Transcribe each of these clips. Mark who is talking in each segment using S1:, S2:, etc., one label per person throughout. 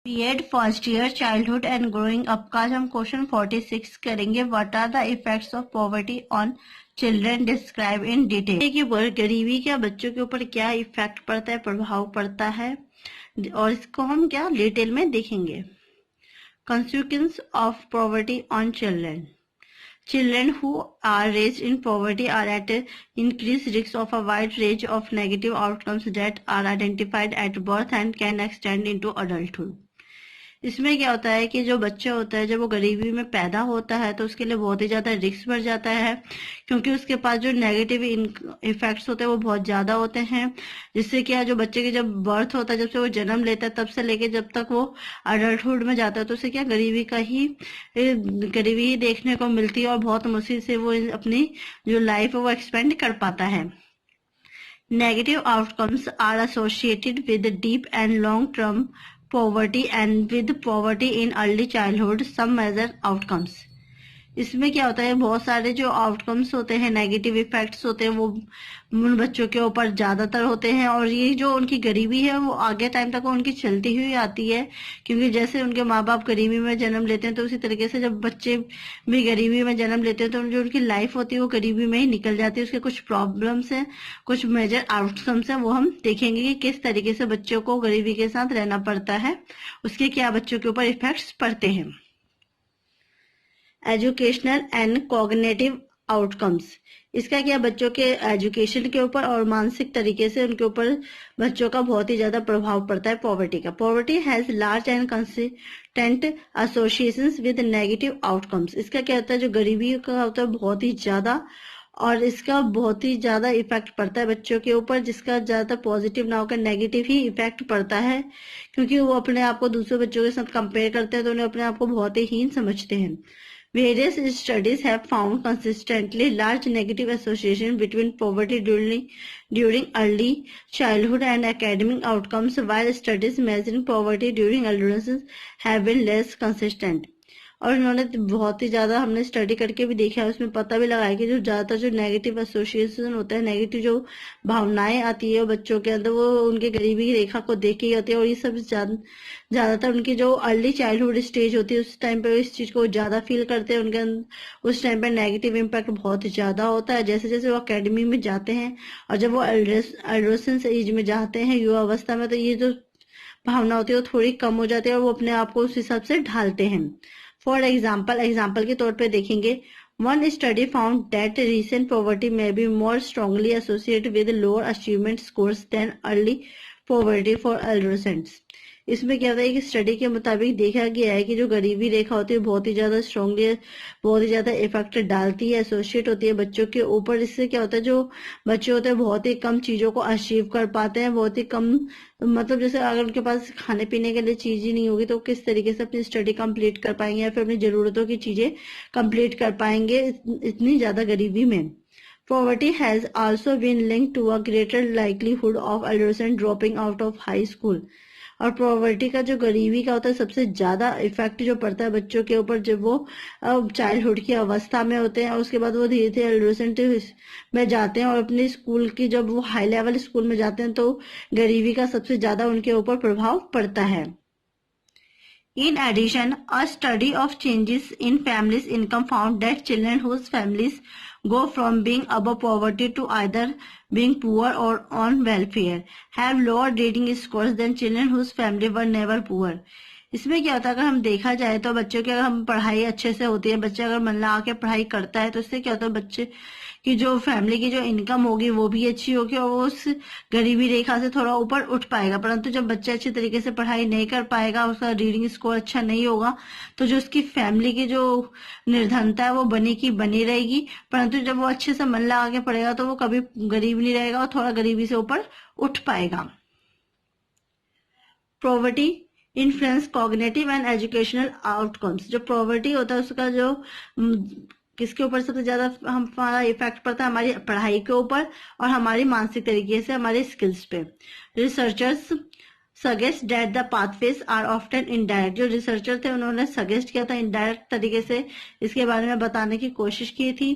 S1: BEd first year childhood and growing up का आज हम क्वेश्चन 46 करेंगे। What are the effects of poverty on children describe in detail. देखिए गरीबी का बच्चों के ऊपर क्या इफेक्ट पड़ता है, प्रभाव पड़ता है, और इसको हम क्या डिटेल में देखेंगे। Consequences of poverty on children. Children who are raised in poverty are at increased risk of a wide range of negative outcomes that are identified at birth and can extend into adulthood. इसमें क्या होता है कि जो बच्चा होता है जब वो गरीबी में पैदा होता है तो उसके लिए बहुत ही ज्यादा रिस्क बढ़ जाता है, क्योंकि उसके पास जो नेगेटिव इफेक्ट्स होते हैं वो बहुत ज्यादा होते हैं। जिससे क्या जो बच्चे की जब बर्थ होता है, जब से वो जन्म लेता है तब से लेके जब तक वो अडल्टहुड में जाता है तो उसे क्या गरीबी ही देखने को मिलती है और बहुत मुश्किल से वो अपनी जो लाइफ है वो एक्सपेंड कर पाता है। Negative outcomes are associated with deep and long-term poverty and with poverty in early childhood. Some measure outcomes. इसमें क्या होता है, बहुत सारे जो आउटकम्स होते हैं, नेगेटिव इफेक्ट्स होते हैं, वो उन बच्चों के ऊपर ज्यादातर होते हैं। और ये जो उनकी गरीबी है वो आगे टाइम तक उनकी चलती हुई आती है, क्योंकि जैसे उनके माँ बाप गरीबी में जन्म लेते हैं तो उसी तरीके से जब बच्चे भी गरीबी में जन्म लेते हैं तो जो उनकी लाइफ होती है वो गरीबी में ही निकल जाती है। उसके कुछ प्रॉब्लम्स हैं, कुछ मेजर आउटकम्स हैं, वो हम देखेंगे कि किस तरीके से बच्चों को गरीबी के साथ रहना पड़ता है, उसके क्या बच्चों के ऊपर इफेक्ट्स पड़ते हैं। एजुकेशनल एंड कॉग्निटिव आउटकम्स, इसका क्या बच्चों के एजुकेशन के ऊपर और मानसिक तरीके से उनके ऊपर बच्चों का बहुत ही ज्यादा प्रभाव पड़ता है पॉवर्टी का। Poverty has large and consistent associations with negative outcomes. इसका क्या होता है, जो गरीबी का होता है बहुत ही ज्यादा और इसका बहुत ही ज्यादा इफेक्ट पड़ता है बच्चों के ऊपर, जिसका ज्यादातर पॉजिटिव ना होकर नेगेटिव ही इफेक्ट पड़ता है, क्योंकि वो अपने आप को दूसरे बच्चों के साथ कंपेयर करते हैं तो उन्हें अपने आप को बहुत ही हीन समझते हैं। Various studies have found consistently large negative association between poverty during early childhood and academic outcomes, while studies measuring poverty during adolescence have been less consistent. और इन्होंने बहुत ही ज्यादा हमने स्टडी करके भी देखा है, उसमें पता भी लगाया कि जो ज्यादातर जो नेगेटिव एसोसिएशन होता है, नेगेटिव जो भावनाएं आती है बच्चों के अंदर, वो उनके गरीबी की रेखा को देख के ही होती है। और ये सब ज्यादातर उनकी जो अर्ली चाइल्डहुड स्टेज होती है उस टाइम पे इस चीज को ज्यादा फील करते हैं। उनके अंदर उस टाइम पे नेगेटिव इम्पैक्ट बहुत ज्यादा होता है। जैसे जैसे वो अकेडमी में जाते हैं और जब वो एडोलेसेंस एज में जाते हैं, युवा अवस्था में, तो ये जो भावना होती है वो थोड़ी कम हो जाती है और वो अपने आप को उस हिसाब से ढालते हैं। फॉर एग्जाम्पल के तौर पे देखेंगे, one study found that recent poverty में be more strongly associated with lower achievement scores than early poverty for adolescents. इसमें क्या होता है कि स्टडी के मुताबिक देखा गया है कि जो गरीबी रेखा होती है बहुत ही ज्यादा स्ट्रांगली, बहुत ही ज्यादा इफेक्ट डालती है, एसोसिएट होती है बच्चों के ऊपर। इससे क्या होता है, जो बच्चे होते हैं बहुत ही कम चीजों को अचीव कर पाते हैं, बहुत ही कम, मतलब जैसे अगर उनके पास खाने पीने के लिए चीज ही नहीं होगी तो किस तरीके से अपनी स्टडी कंप्लीट कर पाएंगे या फिर अपनी जरूरतों की चीजें कंप्लीट कर पाएंगे इतनी ज्यादा गरीबी में। Poverty has also been linked to a greater likelihood of adolescent dropping out of high school. और पॉवर्टी का जो गरीबी का होता है सबसे ज्यादा इफेक्ट जो पड़ता है बच्चों के ऊपर जब वो चाइल्डहुड की अवस्था में होते हैं और उसके बाद वो धीरे धीरे एडोलेसेंट में जाते हैं और अपने स्कूल की जब वो हाई लेवल स्कूल में जाते हैं तो गरीबी का सबसे ज्यादा उनके ऊपर प्रभाव पड़ता है। In addition, a study of changes in families' income found that children whose families go from being above poverty to either being poor or on welfare have lower reading scores than children whose family were never poor. इसमें क्या होता है, अगर हम देखा जाए तो बच्चों की अगर हम पढ़ाई अच्छे से होती है, बच्चा अगर मन लगा के पढ़ाई करता है तो इससे क्या होता है, बच्चे की जो फैमिली की जो इनकम होगी वो भी अच्छी होगी और वो उस गरीबी रेखा से थोड़ा ऊपर उठ पाएगा। परंतु जब बच्चा अच्छी तरीके से पढ़ाई नहीं कर पाएगा, उसका रीडिंग स्कोर अच्छा नहीं होगा, तो जो उसकी फैमिली की जो निर्धनता है वो बनी की बनी रहेगी। परंतु जब वो अच्छे से मन लगा के पढ़ेगा तो वो कभी गरीब नहीं रहेगा और थोड़ा गरीबी से ऊपर उठ पाएगा। Poverty influence cognitive and educational outcomes. जो पॉवर्टी होता है उसका जो किसके ऊपर सबसे ज्यादा हमारा इफेक्ट पड़ता है, हमारी पढ़ाई के ऊपर और हमारी मानसिक तरीके से हमारे स्किल्स पे। Researchers suggest that the pathways are often indirect. जो रिसर्चर थे उन्होंने सजेस्ट किया था इनडायरेक्ट तरीके से इसके बारे में बताने की कोशिश की थी।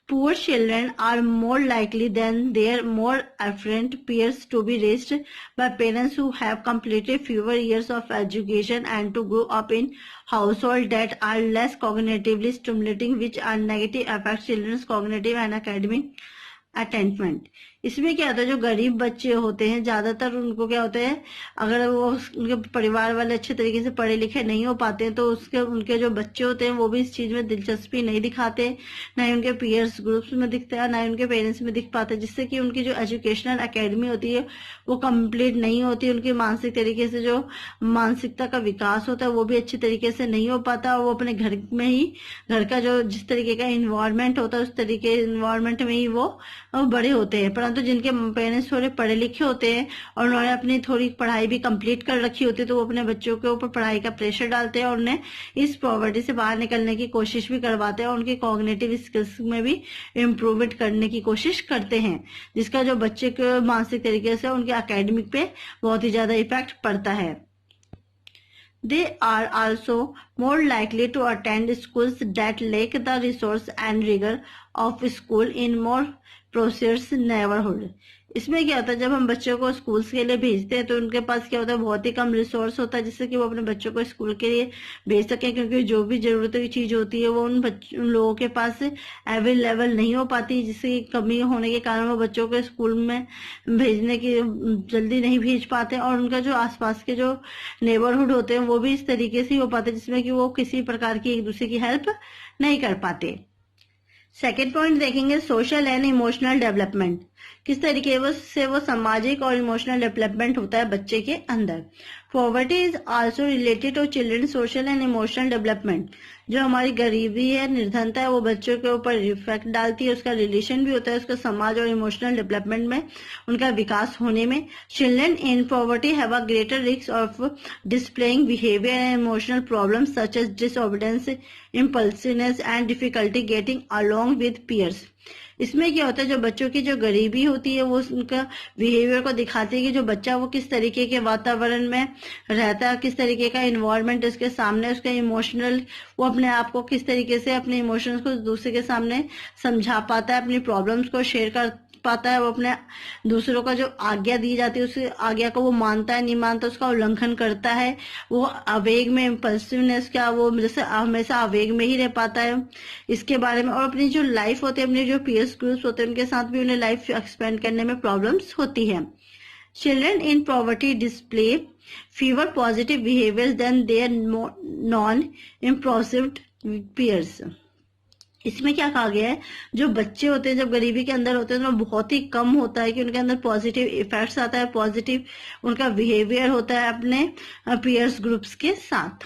S1: Poor children are more likely than their more affluent peers to be raised by parents who have completed fewer years of education and to grow up in households that are less cognitively stimulating, which are negative affect children's cognitive and academic अटेंडमेंट। इसमें क्या होता है, जो गरीब बच्चे होते हैं ज्यादातर उनको क्या होता है, अगर वो उनके परिवार वाले अच्छे तरीके से पढ़े लिखे नहीं हो पाते हैं तो उसके उनके जो बच्चे होते हैं वो भी इस चीज में दिलचस्पी नहीं दिखाते, ना ही उनके पीयर्स ग्रुप्स में दिखता है, ना ही उनके पेरेंट्स में दिख पाते, जिससे कि उनकी जो एजुकेशनल एकेडमी होती है वो कंप्लीट नहीं होती। उनकी मानसिक तरीके से जो मानसिकता का विकास होता है वो भी अच्छी तरीके से नहीं हो पाता। वो अपने घर में ही, घर का जो जिस तरीके का इन्वायरमेंट होता है उस तरीके इन्वायरमेंट में ही वो बड़े होते हैं। परंतु जिनके पेरेंट्स थोड़े पढ़े लिखे होते हैं और उन्होंने अपनी थोड़ी पढ़ाई भी कंप्लीट कर रखी होती है तो वो अपने बच्चों के ऊपर पढ़ाई का प्रेशर डालते हैं और उन्हें इस पॉवर्टी से बाहर निकलने की कोशिश भी करवाते हैं और उनकी कॉग्निटिव स्किल्स में भी इम्प्रूवमेंट करने की कोशिश करते हैं, जिसका जो बच्चे के मानसिक तरीके से उनके एकेडमिक पे बहुत ही ज्यादा इफेक्ट पड़ता है। They are also more likely to attend schools that lack the resource and rigor of school in more prosperous neighborhood। इसमें क्या होता है, जब हम बच्चों को स्कूल्स के लिए भेजते हैं तो उनके पास क्या होता है, बहुत ही कम रिसोर्स होता है जिससे कि वो अपने बच्चों को स्कूल के लिए भेज सकें, क्योंकि जो भी जरूरत की चीज होती है वो उन लोगों के पास अवेलेबल नहीं हो पाती, जिससे कमी होने के कारण वो बच्चों को स्कूल में भेजने की जल्दी नहीं भेज पाते और उनका जो आसपास के जो नेबरहुड होते हैं वो भी इस तरीके से ही हो पाते जिसमें कि वो किसी प्रकार की एक दूसरे की हेल्प नहीं कर पाते। सेकेंड पॉइंट देखेंगे सोशल एंड इमोशनल डेवलपमेंट। किस तरीके से वो सामाजिक और इमोशनल डेवलपमेंट होता है बच्चे के अंदर। Poverty is also related to children social and emotional development. जो हमारी गरीबी है, निर्धनता है, वो बच्चों के ऊपर इफेक्ट डालती है, उसका रिलेशन भी होता है उसका समाज और इमोशनल डेवलपमेंट में, उनका विकास होने में। Children in poverty have a greater risk of displaying behaviour and emotional problems such as disobedience, impulsiveness and difficulty getting along with peers. इसमें क्या होता है, जो बच्चों की जो गरीबी होती है वो उनका बिहेवियर को दिखाती है कि जो बच्चा वो किस तरीके के वातावरण में रहता है, किस तरीके का इन्वायरमेंट उसके सामने, उसका इमोशनल, वो अपने आप को किस तरीके से अपने इमोशंस को दूसरे के सामने समझा पाता है, अपनी प्रॉब्लम्स को शेयर कर पाता है, वो अपने दूसरों का जो आज्ञा दी जाती है उस आज्ञा को वो मानता है नहीं मानता, उसका उल्लंघन करता है, वो आवेग में इम्पल्सिवनेस क्या, वो जैसे हमेशा आवेग में ही रह पाता है इसके बारे में। और अपनी जो लाइफ होती है, अपने जो पीयर्स ग्रुप्स होते हैं उनके साथ भी उन्हें लाइफ एक्सपेंड करने में प्रॉब्लम्स होती है। Children in poverty display fewer positive behaviors than their non-impulsive peers। इसमें क्या कहा गया है, जो बच्चे होते हैं जब गरीबी के अंदर होते हैं तो बहुत ही कम होता है कि उनके अंदर पॉजिटिव इफेक्ट्स आता है, पॉजिटिव उनका बिहेवियर होता है अपने पीयर्स ग्रुप्स के साथ।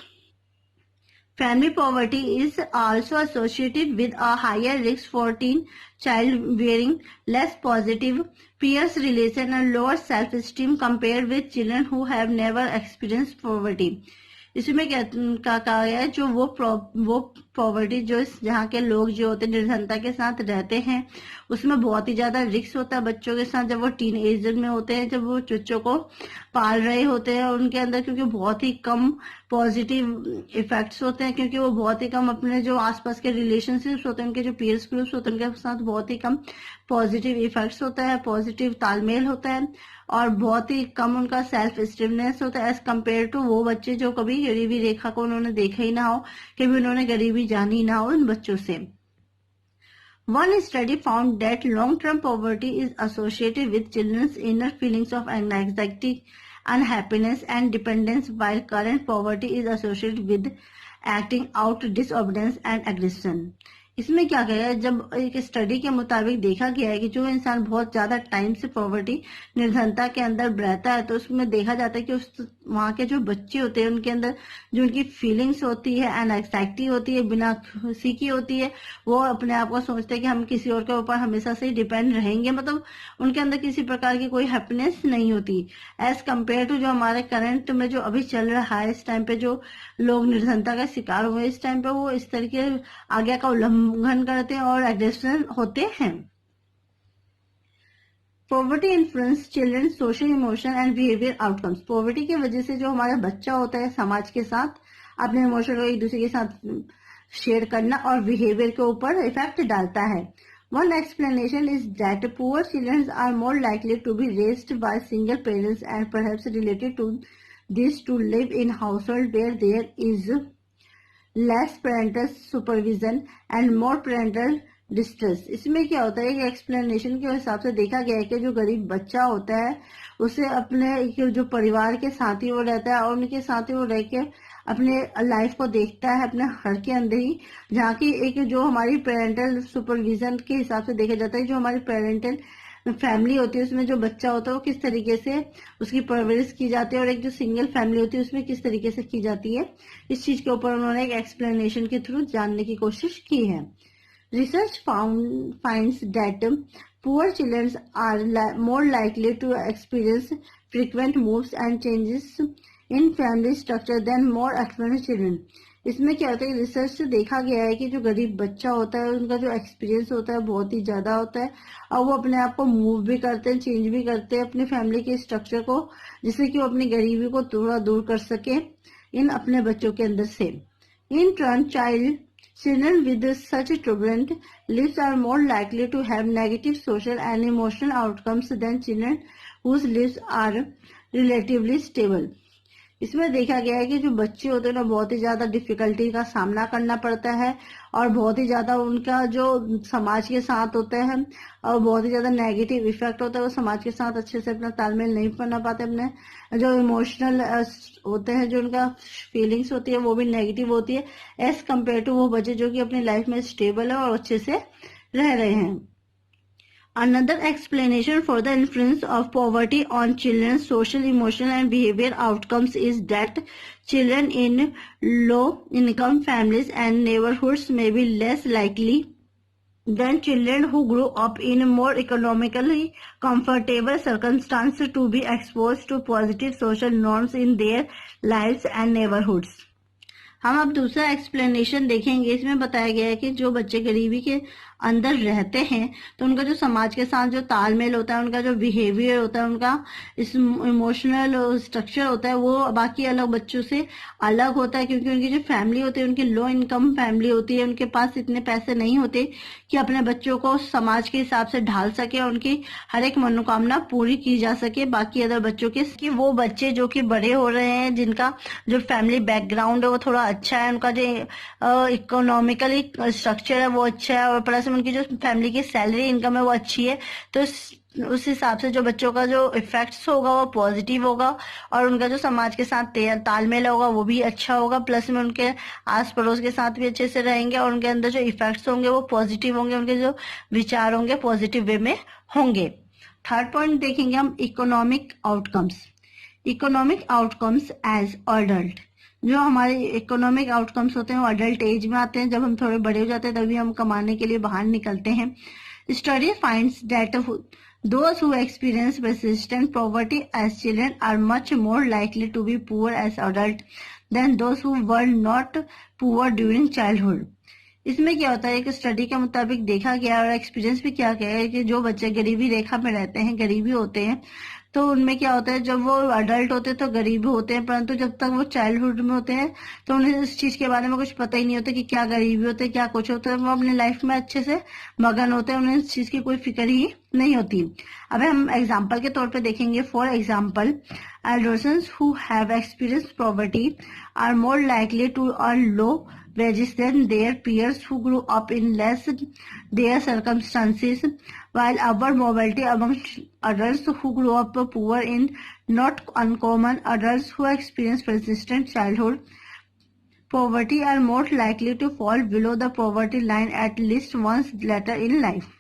S1: Family poverty is also associated with a higher risk for teen childbearing, less positive peers relation and lower self-esteem compared with children who have never experienced poverty। इसमें क्या कहा गया है, जो वो पॉवर्टी जो जहाँ के लोग जो होते हैं निर्धनता के साथ रहते हैं उसमें बहुत ही ज्यादा रिस्क होता है बच्चों के साथ जब वो टीन एज में होते हैं, जब वो बच्चों को पाल रहे होते हैं और उनके अंदर क्योंकि बहुत ही कम पॉजिटिव इफेक्ट्स होते हैं, क्योंकि वो बहुत ही कम अपने जो आसपास के रिलेशनशिप्स होते हैं, उनके जो पीयर्स ग्रुप्स होते हैं उनके साथ बहुत ही कम पॉजिटिव इफेक्ट्स होता है, पॉजिटिव तालमेल होता है और बहुत ही कम उनका सेल्फ स्टीमनेस होता है एज कम्पेयर टू वो बच्चे जो कभी गरीबी रेखा को उन्होंने देखा ही ना हो, कभी उन्होंने गरीबी जानी ना हो इन बच्चों से। One study found that long-term poverty is associated with children's inner feelings of anxiety, unhappiness, and dependence, while current poverty is associated with acting out disobedience and aggression। इसमें क्या गया है, जब एक स्टडी के मुताबिक देखा गया है कि जो इंसान बहुत ज्यादा टाइम से पॉवर्टी निर्धनता के अंदर रहता है तो उसमें देखा जाता है कि उस वहाँ के जो बच्चे होते हैं उनके अंदर जो उनकी फीलिंग्स होती है, एंजाइटी होती है, बिना खुशी की होती है, वो अपने आप को सोचते हैं कि हम किसी और के ऊपर हमेशा से ही डिपेंड रहेंगे, मतलब उनके अंदर किसी प्रकार की कोई हैप्पीनेस नहीं होती एज कम्पेयर टू जो हमारे करंट में जो अभी चल रहा है। इस टाइम पे जो लोग निर्धनता का शिकार हुए इस टाइम पे वो इस तरीके आज्ञा का उल्लंघन करते हैं और एग्रेसिव होते हैं। Poverty influence children social emotion and behaviour outcomes. Poverty की वजह से जो हमारा बच्चा होता है समाज के साथ अपने इमोशन को एक दूसरे के साथ शेयर करना और बिहेवियर के ऊपर इफेक्ट डालता है। One explanation is that poor children are more likely to be raised by single parents and perhaps related to this to live in household where there is less parental supervision and more parental distress। इसमें क्या होता है, एक explanation के हिसाब से देखा गया है कि जो गरीब बच्चा होता है उसे अपने जो परिवार के साथ ही वो रहता है और उनके साथ ही वो रह के अपने लाइफ को देखता है अपने घर के अंदर ही, जहाँ की एक जो हमारी पेरेंटल सुपरविजन के हिसाब से देखा जाता है, जो हमारी पेरेंटल फैमिली होती है उसमें जो बच्चा होता है वो किस तरीके से उसकी परवरिश की जाती है और एक जो सिंगल फैमिली होती है उसमें किस तरीके से की जाती है, इस चीज के ऊपर उन्होंने एक एक्सप्लेनेशन के थ्रू जानने की कोशिश की है। Research finds that poor children are more likely to experience frequent moves and changes in family structure than more affluent children। इसमें क्या होता है, रिसर्च से देखा गया है कि जो गरीब बच्चा होता है उनका जो एक्सपीरियंस होता है बहुत ही ज्यादा होता है और वो अपने आप को मूव भी करते हैं, चेंज भी करते हैं अपने फैमिली के स्ट्रक्चर को, जिससे कि वो अपनी गरीबी को थोड़ा दूर कर सके इन अपने बच्चों के अंदर से। In turn children with such turbulent lives are more likely to have negative social and emotional outcomes than children whose lives are relatively stable। इसमें देखा गया है कि जो बच्चे होते हैं ना बहुत ही ज्यादा डिफिकल्टी का सामना करना पड़ता है और बहुत ही ज्यादा उनका जो समाज के साथ होता है और बहुत ही ज्यादा नेगेटिव इफेक्ट होता है, वो समाज के साथ अच्छे से अपना तालमेल नहीं बना पाते, अपने जो इमोशनल होते हैं जो उनका फीलिंग्स होती है वो भी नेगेटिव होती है एज कम्पेयर टू वो बच्चे जो कि अपनी लाइफ में स्टेबल है और अच्छे से रह रहे हैं। Another explanation for the influence of poverty on children's social, emotional and behavior outcomes is that children in low-income families and neighborhoods may be less likely than children who grew up in more economically comfortable circumstances to be exposed to positive social norms in their lives and neighborhoods। हम अब दूसरा explanation देखेंगे। इसमें बताया गया है कि जो बच्चे गरीबी के अंदर रहते हैं तो उनका जो समाज के साथ जो तालमेल होता है, उनका जो बिहेवियर होता है, उनका इस इमोशनल स्ट्रक्चर होता है वो बाकी अलग बच्चों से अलग होता है, क्योंकि उनकी जो फैमिली होती है उनकी लो इनकम फैमिली होती है, उनके पास इतने पैसे नहीं होते कि अपने बच्चों को समाज के हिसाब से ढाल सके और उनकी हर एक मनोकामना पूरी की जा सके बाकी अदर बच्चों के। कि वो बच्चे जो कि बड़े हो रहे हैं जिनका जो फैमिली बैकग्राउंड है वो थोड़ा अच्छा है, उनका जो इकोनॉमिकली स्ट्रक्चर है वो अच्छा है और प्लस उनकी जो फैमिली की सैलरी इनकम है वो अच्छी है, तो उस हिसाब से जो बच्चों का जो इफेक्ट्स होगा वो पॉजिटिव होगा और उनका जो समाज के साथ तालमेल होगा वो भी अच्छा होगा, प्लस में उनके आस पड़ोस के साथ भी अच्छे से रहेंगे और उनके अंदर जो इफेक्ट्स होंगे वो पॉजिटिव होंगे, उनके जो विचार होंगे पॉजिटिव वे में होंगे। थर्ड पॉइंट देखेंगे हम economic outcomes. Economic outcomes as adult, जो हमारे इकोनॉमिक आउटकम्स होते हैं वो अडल्ट एज में आते हैं, जब हम थोड़े बड़े हो जाते हैं तभी हम कमाने के लिए बाहर निकलते हैं। Study finds that those who experience persistent poverty as children are much more likely to be poor as adult than those who were not poor during childhood। इसमें क्या होता है कि स्टडी के मुताबिक देखा गया और एक्सपीरियंस भी क्या गया है कि जो बच्चे गरीबी रेखा में रहते हैं, गरीबी होते हैं, तो उनमें क्या होता है जब वो अडल्ट होते हैं तो गरीब होते हैं, परंतु जब तक वो चाइल्डहुड में होते हैं तो उन्हें इस चीज के बारे में कुछ पता ही नहीं होता कि क्या गरीबी होती है, क्या कुछ होता है। वो अपने लाइफ में अच्छे से मगन होते हैं, उन्हें इस चीज की कोई फिक्र ही नहीं होती। अब हम एग्जाम्पल के तौर पे देखेंगे। For example, adolescents who have experienced poverty are more likely to earn low wages than their peers who grew up in less their circumstances, while upward mobility among adults who grew up poor in not uncommon. Adults who experience persistent childhood poverty are more likely to fall below the poverty line at least once later in life।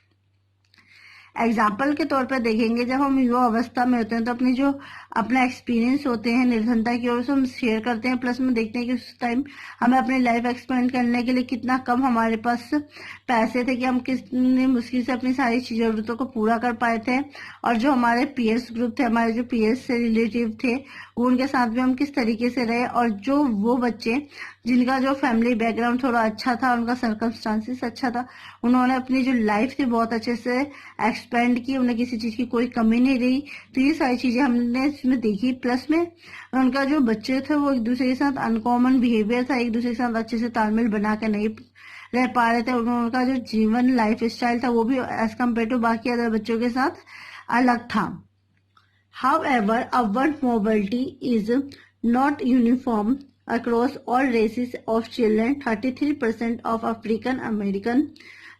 S1: Example के तौर पर देखेंगे, जब हम युवा अवस्था में होते हैं तो अपनी जो अपना एक्सपीरियंस होते हैं निर्धनता की ओर से हम शेयर करते हैं, प्लस में देखते हैं कि उस टाइम हमें अपनी लाइफ एक्सपेंड करने के लिए कितना कम हमारे पास पैसे थे कि हम कितनी मुश्किल से अपनी सारी जरूरतों को पूरा कर पाए थे, और जो हमारे पीएस ग्रुप थे, हमारे जो पीएस से रिलेटिव थे, उनके साथ भी हम किस तरीके से रहे, और जो वो बच्चे जिनका जो फैमिली बैकग्राउंड थोड़ा अच्छा था, उनका सर्कमस्टांसिस अच्छा था, उन्होंने अपनी जो लाइफ थी बहुत अच्छे से एक्सपेंड की, उन्हें किसी चीज की कोई कमी नहीं रही। तो ये सारी चीजें हमने इसमें देखी। प्लस में उनका जो बच्चे थे वो एक दूसरे के साथ अनकॉमन बिहेवियर था, एक दूसरे के साथ अच्छे से तालमेल बना के नहीं रह पा रहे थे। उनका जो जीवन लाइफ स्टाइल था वो भी एज कम्पेयर टू बाकी अदर बच्चों के साथ अलग था। However, upward mobility is not uniform across all races of children. 33% of African American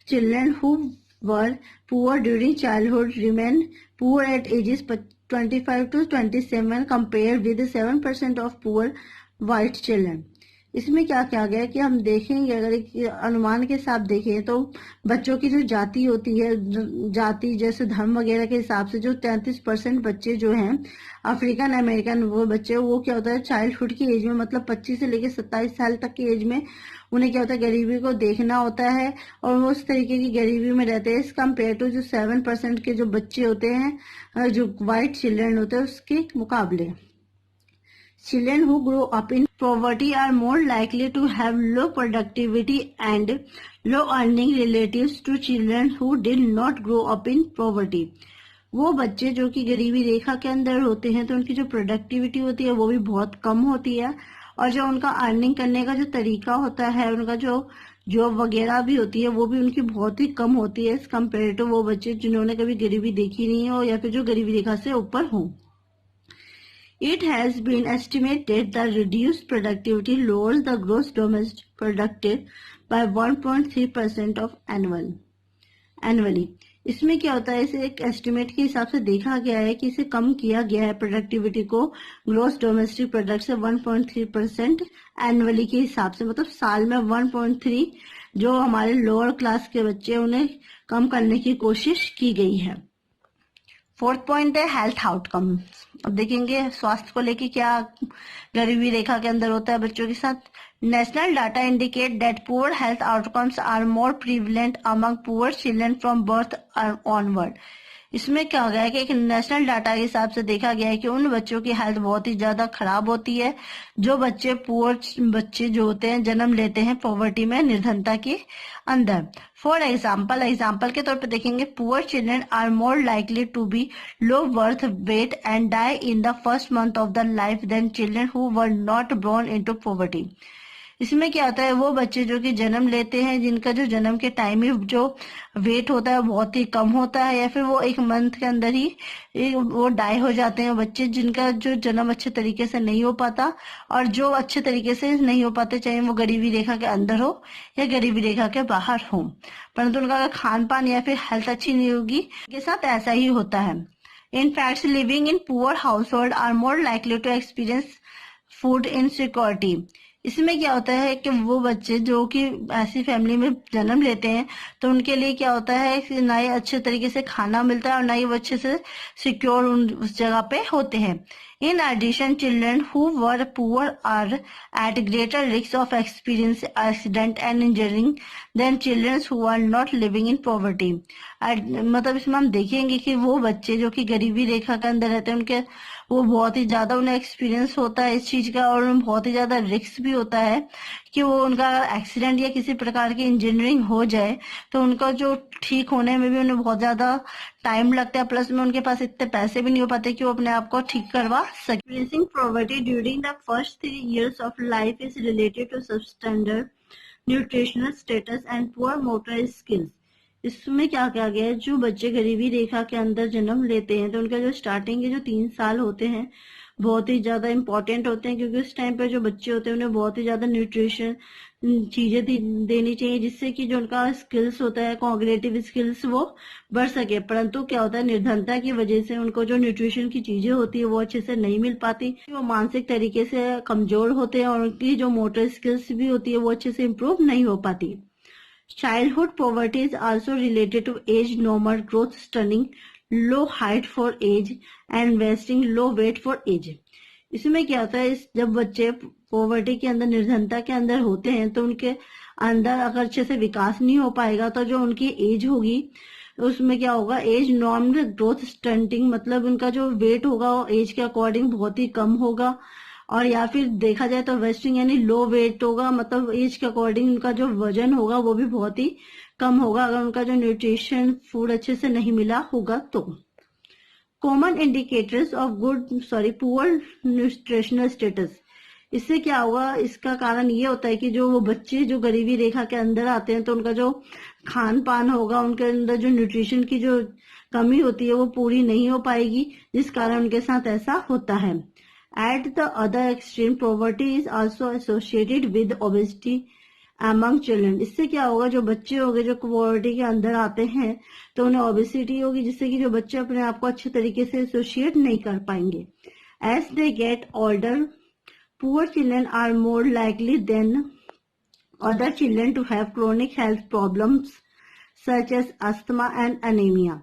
S1: children who were poor during childhood remain poor at ages 25 to 27 compared with 7% of poor white children. इसमें क्या क्या गया कि हम देखेंगे, अगर एक अनुमान के साथ देखें तो बच्चों की जो जाति होती है, जाति जैसे धर्म वगैरह के हिसाब से जो 33% बच्चे जो हैं अफ्रीकन अमेरिकन वो बच्चे, वो क्या होता है चाइल्डहुड की एज में, मतलब 25 से लेकर 27 साल तक की एज में उन्हें क्या होता है गरीबी को देखना होता है और वो उस तरीके की गरीबी में रहते हैं, इस कम्पेयर टू जो 7% के जो बच्चे होते हैं जो वाइट चिल्ड्रन होते हैं उसके मुकाबले। Children who grow up in poverty are more likely to have low productivity and low earning relatives to children who did not grow up in poverty. वो बच्चे जो कि गरीबी रेखा के अंदर होते हैं तो उनकी जो प्रोडक्टिविटी होती है वो भी बहुत कम होती है और जो उनका अर्निंग करने का जो तरीका होता है, उनका जो जॉब वगैरह भी होती है वो भी उनकी बहुत ही कम होती है एज कम्पेयर टू वो बच्चे जिन्होंने कभी गरीबी देखी नहीं हो या फिर जो गरीबी रेखा से ऊपर हो। It has been estimated that reduced productivity lowers the gross domestic product by 1.3% of annually. इसमें क्या होता है, इसे एक एस्टिमेट के हिसाब से देखा गया है कि इसे कम किया गया है प्रोडक्टिविटी को ग्रोस डोमेस्टिक प्रोडक्ट से 1.3% एनुअली के हिसाब से, मतलब साल में 1.3 जो हमारे लोअर क्लास के बच्चे उन्हें कम करने की कोशिश की गई है। फोर्थ पॉइंट है हेल्थ आउटकम। अब देखेंगे स्वास्थ्य को लेके क्या गरीबी रेखा के अंदर होता है बच्चों के साथ। National data indicate that poor health outcomes are more prevalent among poor children from birth onward. इसमें क्या हो गया है कि एक नेशनल डाटा के हिसाब से देखा गया है कि उन बच्चों की हेल्थ बहुत ही ज्यादा खराब होती है जो बच्चे पुअर बच्चे जो होते हैं जन्म लेते हैं पॉवर्टी में, निर्धनता के अंदर। फॉर एग्जाम्पल के तौर पे देखेंगे poor children are more likely to be low birth weight and die in the first month of the life than children who were not born into poverty. इसमें क्या होता है, वो बच्चे जो कि जन्म लेते हैं जिनका जो जन्म के टाइम ही जो वेट होता है बहुत ही कम होता है या फिर वो एक मंथ के अंदर ही वो डाई हो जाते हैं बच्चे जिनका जो जन्म अच्छे तरीके से नहीं हो पाता, और जो अच्छे तरीके से नहीं हो पाते चाहे वो गरीबी रेखा के अंदर हो या गरीबी रेखा के बाहर हो, परंतु उनका अगर खान पान या फिर हेल्थ अच्छी नहीं होगी के साथ ऐसा ही होता है। In fact, living in poor household are more likely to experience food insecurity. इसमें क्या होता है कि वो बच्चे जो कि ऐसी फैमिली में जन्म लेते हैं तो उनके लिए क्या होता है कि ना ही अच्छे तरीके से खाना मिलता है और ना ही वो अच्छे से सिक्योर उस जगह पे होते हैं। In addition, children who were poor are at greater risk of experiencing accident and injuring than children who are not living in poverty. मतलब इसमें हम देखेंगे कि वो बच्चे जो कि गरीबी रेखा के अंदर रहते हैं उनके वो बहुत ही ज्यादा उन्हें एक्सपीरियंस होता है इस चीज का और उन्हें बहुत ही ज्यादा रिस्क भी होता है कि वो उनका एक्सीडेंट या किसी प्रकार की इंजीनियरिंग हो जाए तो उनका जो ठीक होने में भी उन्हें बहुत ज्यादा टाइम लगता है, प्लस में उनके पास इतने पैसे भी नहीं हो पाते कि वो अपने आप को ठीक करवा सके। Experiencing poverty during the first 3 years of life is related to substandard nutritional status and poor motor skills. इसमें क्या किया गया है, जो बच्चे गरीबी रेखा के अंदर जन्म लेते हैं तो उनका जो स्टार्टिंग के जो 3 साल होते हैं बहुत ही ज्यादा इंपॉर्टेंट होते हैं क्योंकि उस टाइम पे जो बच्चे होते हैं उन्हें बहुत ही ज्यादा न्यूट्रिशन चीजें देनी चाहिए जिससे कि जो उनका स्किल्स होता है कॉग्निटिव स्किल्स वो बढ़ सके। परंतु क्या होता है निर्धनता की वजह से उनको जो न्यूट्रिशन की चीजें होती है वो अच्छे से नहीं मिल पाती, वो मानसिक तरीके से कमजोर होते हैं और उनकी जो मोटर स्किल्स भी होती है वो अच्छे से इम्प्रूव नहीं हो पाती। Childhood poverty is also related to age normal growth stunning low height for age and wasting low weight for age। इसमें क्या होता है, जब बच्चे पॉवर्टी के अंदर निर्धनता के अंदर होते हैं तो उनके अंदर अगर अच्छे से विकास नहीं हो पाएगा तो जो उनकी एज होगी उसमें क्या होगा, एज नॉर्मल ग्रोथ स्टंटिंग, मतलब उनका जो वेट होगा वो एज के अकॉर्डिंग बहुत ही कम होगा और या फिर देखा जाए तो वेस्टिंग यानी लो वेट होगा, मतलब एज के अकॉर्डिंग उनका जो वजन होगा वो भी बहुत ही कम होगा अगर उनका जो न्यूट्रिशन फूड अच्छे से नहीं मिला होगा तो। Common indicators of poor nutritional status, इससे क्या होगा, इसका कारण ये होता है कि जो वो बच्चे जो गरीबी रेखा के अंदर आते हैं तो उनका जो खान पान होगा, उनके अंदर जो न्यूट्रिशन की जो कमी होती है वो पूरी नहीं हो पाएगी, जिस कारण उनके साथ ऐसा होता है। At the other extreme poverty is also associated with obesity among children, इससे क्या होगा, जो बच्चे होंगे जो पॉवर्टी के अंदर आते हैं तो उन्हें ओबेसिटी होगी, जिससे कि जो बच्चे अपने आप को अच्छे तरीके से एसोसिएट नहीं कर पाएंगे। As they get older, poor children are more likely than other children to have chronic health problems such as asthma and anemia।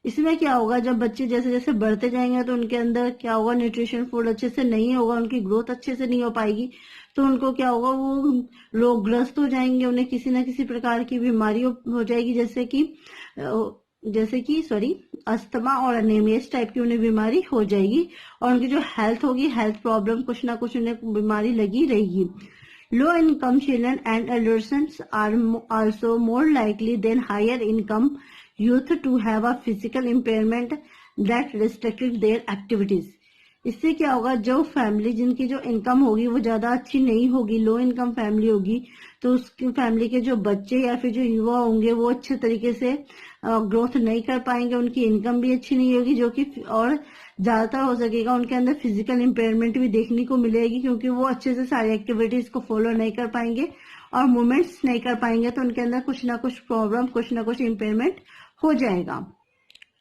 S1: इसमें क्या होगा, जब बच्चे जैसे जैसे बढ़ते जाएंगे तो उनके अंदर क्या होगा, न्यूट्रिशन फूड अच्छे से नहीं होगा, उनकी ग्रोथ अच्छे से नहीं हो पाएगी, तो उनको क्या होगा, वो रोगग्रस्त हो जाएंगे, उन्हें किसी न किसी प्रकार की बीमारी हो जाएगी, जैसे कि अस्थमा और एनीमिया टाइप की उन्हें बीमारी हो जाएगी, और उनकी जो हेल्थ होगी, हेल्थ प्रॉब्लम कुछ ना कुछ उन्हें बीमारी लगी रहेगी। Low income children and adolescents are also more likely than higher income youth to have a physical impairment that restricted their activities. इससे क्या होगा, जो फैमिली जिनकी जो इनकम होगी वो ज्यादा अच्छी नहीं होगी, लो इनकम फैमिली होगी, तो उसकी फैमिली के जो बच्चे या फिर जो युवा होंगे वो अच्छे तरीके से ग्रोथ नहीं कर पाएंगे, उनकी इनकम भी अच्छी नहीं होगी, जो कि और ज्यादातर हो सकेगा उनके अंदर फिजिकल इम्पेयरमेंट भी देखने को मिलेगी, क्योंकि वो अच्छे से सारी एक्टिविटीज को फॉलो नहीं कर पाएंगे और मूवमेंट्स नहीं कर पाएंगे, तो उनके अंदर कुछ ना कुछ प्रॉब्लम, कुछ ना कुछ इम्पेयरमेंट हो जाएगा।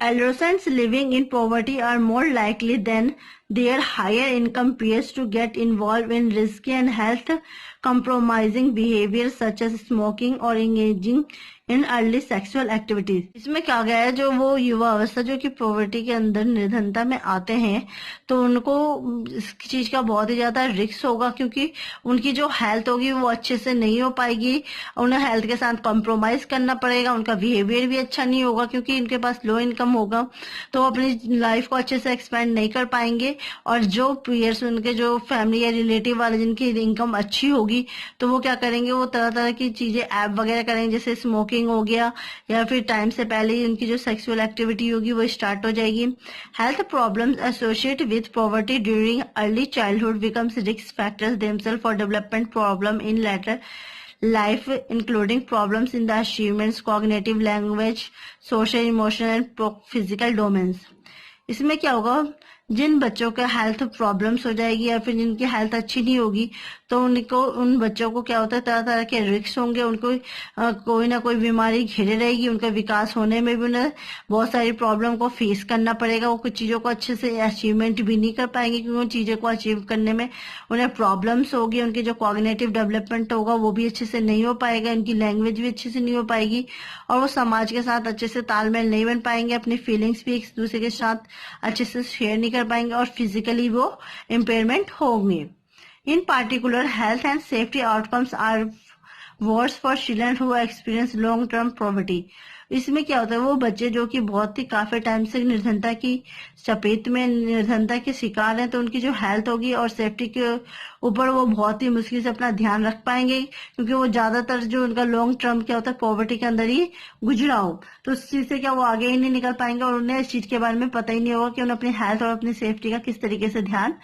S1: Adolescents living in poverty are more likely than their higher income peers to get involved in risky and health compromising behavior such as smoking or engaging in early sexual activities. इसमें क्या गया है, जो वो युवा अवस्था जो कि पॉवर्टी के अंदर निर्धनता में आते हैं तो उनको इस चीज का बहुत ही ज्यादा रिस्क होगा, क्योंकि उनकी जो हेल्थ होगी वो अच्छे से नहीं हो पाएगी, उन्हें हेल्थ के साथ कॉम्प्रोमाइज करना पड़ेगा, उनका बिहेवियर भी अच्छा नहीं होगा, क्योंकि इनके पास लो इनकम होगा तो अपनी लाइफ को अच्छे से एक्सपेंड नहीं कर पाएंगे, और जो पीयर्स उनके जो फैमिली या रिलेटिव वाले जिनकी इनकम अच्छी होगी तो वो क्या करेंगे, वो तरह तरह की चीजें ऐप वगैरह करेंगे, जैसे स्मोकिंग हो गया, या फिर टाइम से पहले ही उनकी जो सेक्सुअल एक्टिविटी होगी वो स्टार्ट हो जाएगी। Health problems associated with poverty during early childhood becomes risk factors themselves for development problem in later life including problems in the achievements, cognitive, language, social, emotional and physical domains। इसमें क्या होगा, जिन बच्चों का health problems हो जाएगी या फिर जिनकी हेल्थ अच्छी नहीं होगी तो उन बच्चों को क्या होता है, तरह तरह के रिस्क होंगे, उनको कोई ना कोई बीमारी घेरे रहेगी, उनका विकास होने में भी उन्हें बहुत सारी प्रॉब्लम को फेस करना पड़ेगा, वो कुछ चीजों को अच्छे से अचीवमेंट भी नहीं कर पाएंगे, क्योंकि उन चीजों को अचीव करने में उन्हें प्रॉब्लम्स होगी, उनकी जो कॉग्निटिव डेवलपमेंट होगा वो भी अच्छे से नहीं हो पाएगा, उनकी लैंग्वेज भी अच्छे से नहीं हो पाएगी, और वो समाज के साथ अच्छे से तालमेल नहीं बन पाएंगे, अपनी फीलिंग्स भी एक दूसरे के साथ अच्छे से शेयर नहीं कर पाएंगे, और फिजिकली वो इम्पेयरमेंट होंगे। In particular health and safety outcomes are worse for children who experience long term poverty. इसमें क्या होता है, वो बच्चे जो कि बहुत ही काफी टाइम से निर्धनता की चपेट में, निर्धनता के शिकार हैं, तो उनकी जो हेल्थ होगी और सेफ्टी के ऊपर वो बहुत ही मुश्किल से अपना ध्यान रख पाएंगे, क्योंकि वो ज्यादातर जो उनका लॉन्ग टर्म क्या होता है पॉवर्टी के अंदर ही गुजरा हो, तो उस चीज से क्या वो आगे ही नहीं निकल पाएंगे, और उन्हें इस चीज के बारे में पता ही नहीं होगा कि उन्हें अपनी हेल्थ और अपनी सेफ्टी का किस तरीके से ध्यान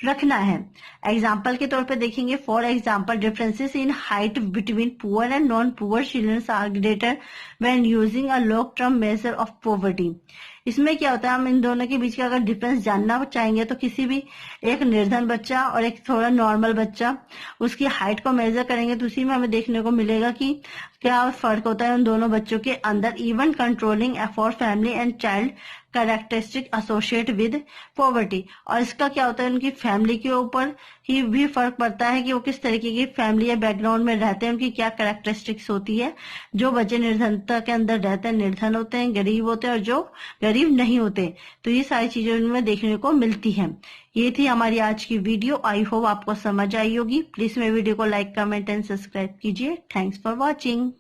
S1: रखना है। एग्जाम्पल के तौर पे देखेंगे, for example differences in height between poor and non poor children are greater when using a long term measure of poverty. इसमें क्या होता है, हम इन दोनों के बीच का अगर डिफरेंस जानना चाहेंगे तो किसी भी एक निर्धन बच्चा और एक थोड़ा नॉर्मल बच्चा, उसकी हाइट को मेजर करेंगे तो उसी में हमें देखने को मिलेगा कि क्या फर्क होता है उन दोनों बच्चों के अंदर। Even controlling for family and child characteristic associate with poverty, और इसका क्या होता है, उनकी फैमिली के ऊपर ही भी फर्क पड़ता है कि वो किस तरीके की फैमिली या बैकग्राउंड में रहते हैं, उनकी क्या कैरेक्टरिस्टिक्स होती है। जो बच्चे निर्धनता के अंदर रहते हैं, निर्धन होते हैं, गरीब होते हैं, और जो गरीब नहीं होते, तो ये सारी चीजें उनमें देखने को मिलती हैं। ये थी हमारी आज की वीडियो, आई होप आपको समझ आई होगी। प्लीज मेरे वीडियो को लाइक, कमेंट एंड सब्सक्राइब कीजिए। Thanks for watching.